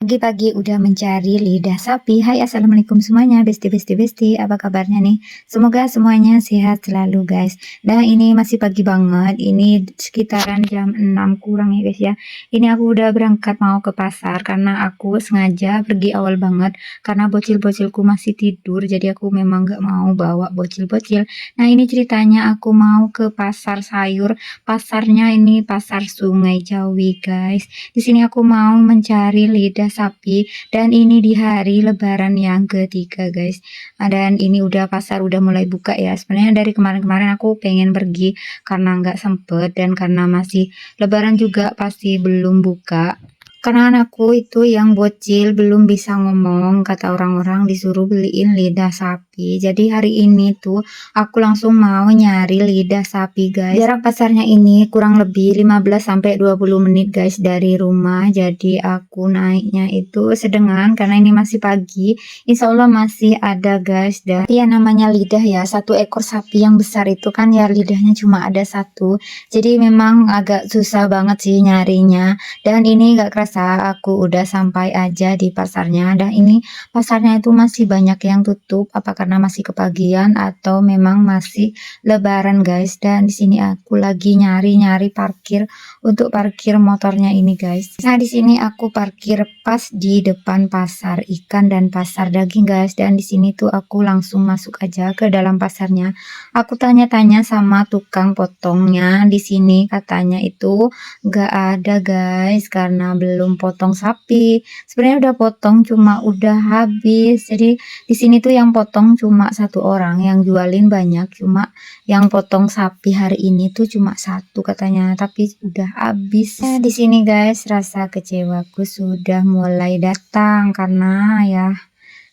Pagi-pagi udah mencari lidah sapi. Hai, assalamualaikum semuanya, besti, apa kabarnya nih? Semoga semuanya sehat selalu guys. Nah, ini masih pagi banget, ini sekitaran jam 6 kurang ya guys ya. Ini aku udah berangkat mau ke pasar karena aku sengaja pergi awal banget karena bocil-bocilku masih tidur, jadi aku memang gak mau bawa bocil-bocil. Nah, ini ceritanya aku mau ke pasar sayur. Pasarnya ini pasar Sungai Jawi guys. Di sini aku mau mencari lidah sapi, dan ini di hari lebaran yang ketiga guys. Dan ini udah pasar udah mulai buka ya. Sebenarnya dari kemarin-kemarin aku pengen pergi karena nggak sempet, dan karena masih lebaran juga pasti belum buka. Karena anakku itu yang bocil belum bisa ngomong, kata orang-orang disuruh beliin lidah sapi. Jadi hari ini tuh aku langsung mau nyari lidah sapi guys. Jarak pasarnya ini kurang lebih 15-20 menit guys dari rumah. Jadi aku naiknya itu sedengan karena ini masih pagi. Insya Allah masih ada guys. Dan ya namanya lidah ya, satu ekor sapi yang besar itu kan ya lidahnya cuma ada satu. Jadi memang agak susah banget sih nyarinya. Dan ini gak kerasa aku udah sampai aja di pasarnya. Dan ini pasarnya itu masih banyak yang tutup, apa karena masih kepagian atau memang masih lebaran guys. Dan di sini aku lagi nyari-nyari parkir untuk parkir motornya ini guys. Nah, di sini aku parkir pas di depan pasar ikan dan pasar daging guys. Dan di sini tuh aku langsung masuk aja ke dalam pasarnya. Aku tanya-tanya sama tukang potongnya. Di sini katanya itu nggak ada guys karena belum potong sapi. Sebenarnya udah potong cuma udah habis. Jadi di sini tuh yang potong cuma satu orang, yang jualin banyak, cuma yang potong sapi hari ini tuh cuma satu katanya, tapi udah habis. Nah, di sini guys rasa kecewaku sudah mulai datang karena ya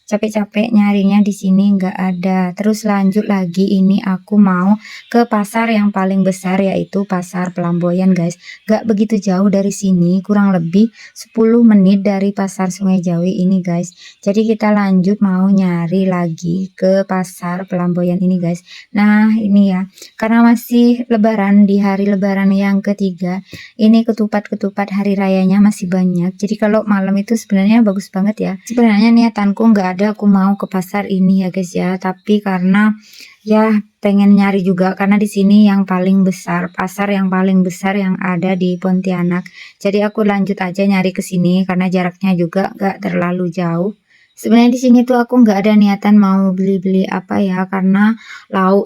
capek-capek nyarinya di sini nggak ada. Terus lanjut lagi, ini aku mau ke pasar yang paling besar yaitu pasar Pelamboyan guys. Nggak begitu jauh dari sini, kurang lebih 10 menit dari pasar Sungai Jawi ini guys. Jadi kita lanjut mau nyari lagi ke pasar Pelamboyan ini guys. Nah ini ya, karena masih lebaran, di hari lebaran yang ketiga ini ketupat-ketupat hari rayanya masih banyak. Jadi kalau malam itu sebenarnya bagus banget ya. Sebenarnya niatanku nggak ada aku mau ke pasar ini ya guys ya, tapi karena ya pengen nyari juga karena di sini yang paling besar, pasar yang paling besar yang ada di Pontianak. Jadi aku lanjut aja nyari ke sini karena jaraknya juga gak terlalu jauh. Sebenarnya di sini tuh aku nggak ada niatan mau beli-beli apa ya, karena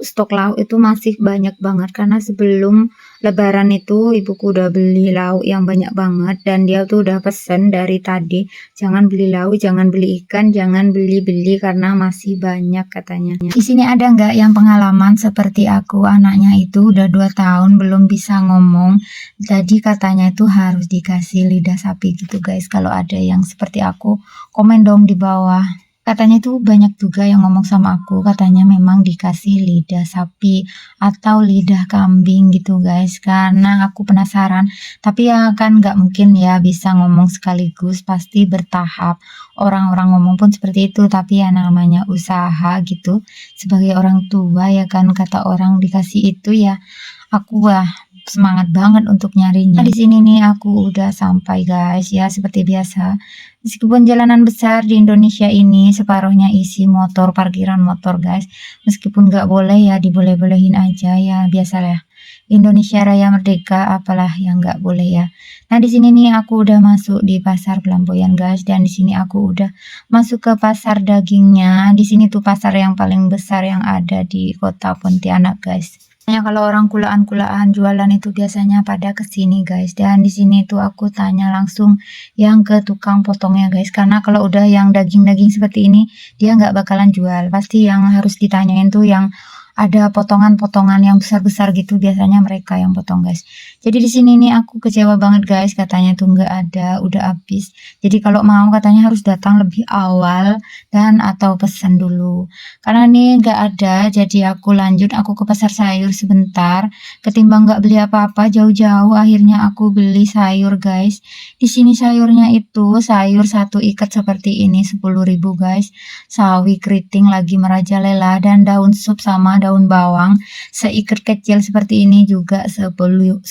stok lauk itu masih banyak banget. Karena sebelum lebaran itu ibuku udah beli lauk yang banyak banget, dan dia tuh udah pesen dari tadi, jangan beli lauk, jangan beli ikan, jangan beli-beli karena masih banyak katanya. Di sini ada nggak yang pengalaman seperti aku, anaknya itu udah 2 tahun belum bisa ngomong, jadi katanya itu harus dikasih lidah sapi gitu guys. Kalau ada yang seperti aku, komen dong di bawah. Katanya tuh banyak juga yang ngomong sama aku, katanya memang dikasih lidah sapi atau lidah kambing gitu guys. Karena aku penasaran, tapi ya kan nggak mungkin ya bisa ngomong sekaligus, pasti bertahap. Orang-orang ngomong pun seperti itu, tapi ya namanya usaha gitu. Sebagai orang tua ya kan, kata orang dikasih itu ya aku semangat banget untuk nyarinya. Nah, di sini nih aku udah sampai guys ya, seperti biasa. Meskipun jalanan besar di Indonesia ini separuhnya isi motor, parkiran motor guys. Meskipun nggak boleh ya, diboleh-bolehin aja ya, biasalah. Indonesia Raya Merdeka, apalah yang nggak boleh ya. Nah, di sini nih aku udah masuk di pasar Pelamboyan guys, dan di sini aku udah masuk ke pasar dagingnya. Di sini tuh pasar yang paling besar yang ada di kota Pontianak guys. Kalau orang kulaan-kulaan jualan itu biasanya pada kesini guys. Dan di sini tuh aku tanya langsung yang ke tukang potongnya guys, karena kalau udah yang daging-daging seperti ini dia nggak bakalan jual, pasti yang harus ditanyain tuh yang ada potongan-potongan yang besar-besar gitu, biasanya mereka yang potong guys. Jadi di sini nih aku kecewa banget guys, katanya tuh nggak ada, udah habis. Jadi kalau mau katanya harus datang lebih awal dan atau pesan dulu. Karena nih nggak ada, jadi aku lanjut aku ke pasar sayur sebentar. Ketimbang nggak beli apa-apa jauh-jauh, akhirnya aku beli sayur guys. Di sini sayurnya itu sayur satu ikat seperti ini 10.000 guys. Sawi keriting lagi merajalela, dan daun sup sama daun daun bawang seikat kecil seperti ini juga 10.000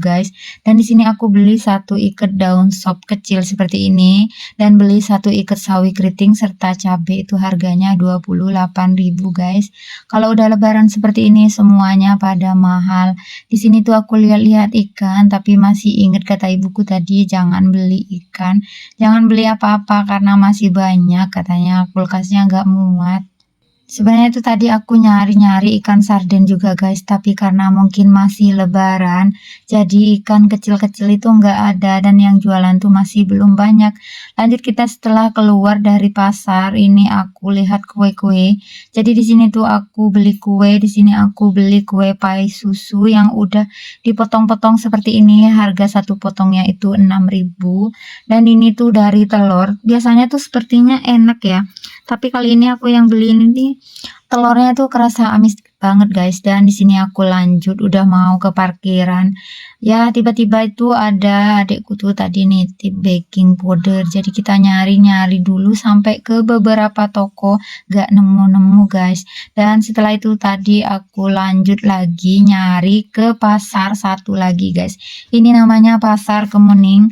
guys. Dan di sini aku beli 1 ikat daun sop kecil seperti ini dan beli 1 ikat sawi keriting serta cabai, itu harganya 28.000 guys. Kalau udah lebaran seperti ini semuanya pada mahal. Di sini tuh aku lihat-lihat ikan, tapi masih inget kata ibuku tadi, jangan beli ikan, jangan beli apa-apa karena masih banyak, katanya kulkasnya nggak muat. Sebenarnya itu tadi aku nyari-nyari ikan sarden juga guys, tapi karena mungkin masih lebaran, jadi ikan kecil-kecil itu nggak ada dan yang jualan tuh masih belum banyak. Lanjut kita setelah keluar dari pasar, ini aku lihat kue-kue. Jadi di sini tuh aku beli kue, di sini aku beli kue pai susu yang udah dipotong-potong seperti ini. Harga satu potongnya itu 6.000 dan ini tuh dari telur. Biasanya tuh sepertinya enak ya. Tapi kali ini aku yang beli ini nih, telurnya tuh kerasa amis banget guys. Dan di sini aku lanjut udah mau ke parkiran. Ya tiba-tiba itu ada adikku tuh tadi nitip baking powder. Jadi kita nyari-nyari dulu sampai ke beberapa toko, gak nemu-nemu guys. Dan setelah itu tadi aku lanjut lagi nyari ke pasar satu lagi guys. Ini namanya Pasar Kemuning.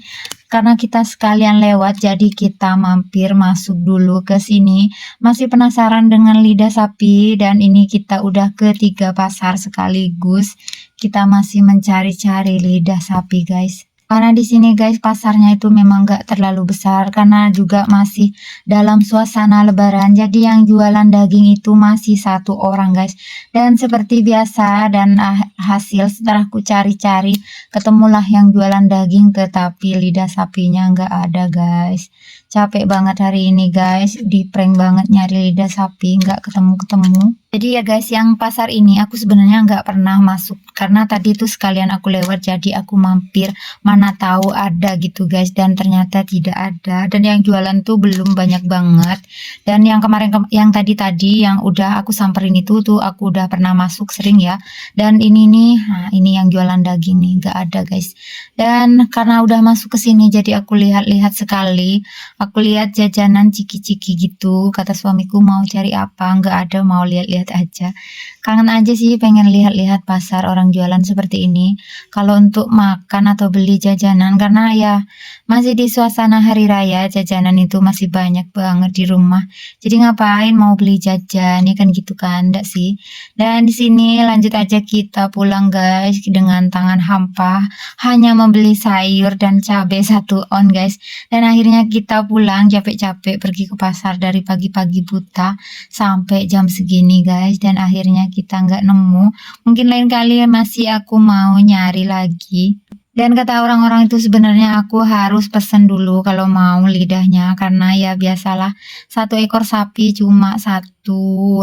Karena kita sekalian lewat, jadi kita mampir masuk dulu ke sini. Masih penasaran dengan lidah sapi, dan ini kita udah ke 3 pasar sekaligus. Kita masih mencari-cari lidah sapi guys. Karena di sini guys pasarnya itu memang gak terlalu besar, karena juga masih dalam suasana lebaran. Jadi yang jualan daging itu masih 1 orang guys. Dan seperti biasa dan hasil setelah aku cari-cari, ketemulah yang jualan daging, tetapi lidah sapinya nggak ada guys. Capek banget hari ini guys, di prank banget nyari lidah sapi, nggak ketemu-ketemu. Jadi ya guys, yang pasar ini aku sebenarnya nggak pernah masuk karena tadi itu sekalian aku lewat, jadi aku mampir, mana tahu ada gitu guys, dan ternyata tidak ada. Dan yang jualan tuh belum banyak banget. Dan yang kemarin yang tadi yang udah aku samperin itu tuh aku udah pernah masuk sering ya. Dan ini nih, nah ini yang jualan daging nih nggak ada guys. Dan karena udah masuk ke sini jadi aku lihat-lihat sekali. Aku lihat jajanan ciki-ciki gitu. Kata suamiku mau cari apa? Nggak ada, mau lihat-lihat aja. Kangen aja sih pengen lihat-lihat pasar orang jualan seperti ini. Kalau untuk makan atau beli jajanan, karena ya masih di suasana hari raya, jajanan itu masih banyak banget di rumah. Jadi ngapain mau beli jajan, ya kan gitu kan, enggak sih. Dan di sini lanjut aja kita pulang guys dengan tangan hampa, hanya membeli sayur dan cabai 1 on guys. Dan akhirnya kita pulang capek-capek pergi ke pasar dari pagi-pagi buta sampai jam segini guys. Dan akhirnya kita nggak nemu. Mungkin lain kali masih aku mau nyari lagi. Dan kata orang-orang itu sebenarnya aku harus pesen dulu kalau mau lidahnya, karena ya biasalah 1 ekor sapi cuma 1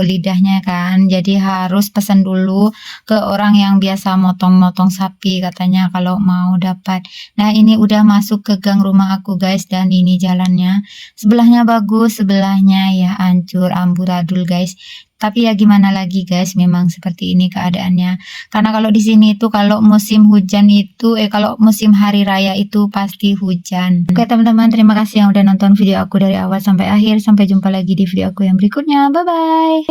lidahnya kan, jadi harus pesen dulu ke orang yang biasa motong-motong sapi katanya kalau mau dapat. Nah ini udah masuk ke gang rumah aku guys, dan ini jalannya sebelahnya bagus, sebelahnya ya hancur amburadul guys. Tapi ya gimana lagi guys, memang seperti ini keadaannya. Karena kalau di sini itu kalau musim hujan itu kalau musim hari raya itu pasti hujan. Oke teman-teman, terima kasih yang udah nonton video aku dari awal sampai akhir. Sampai jumpa lagi di video aku yang berikutnya. Bye bye.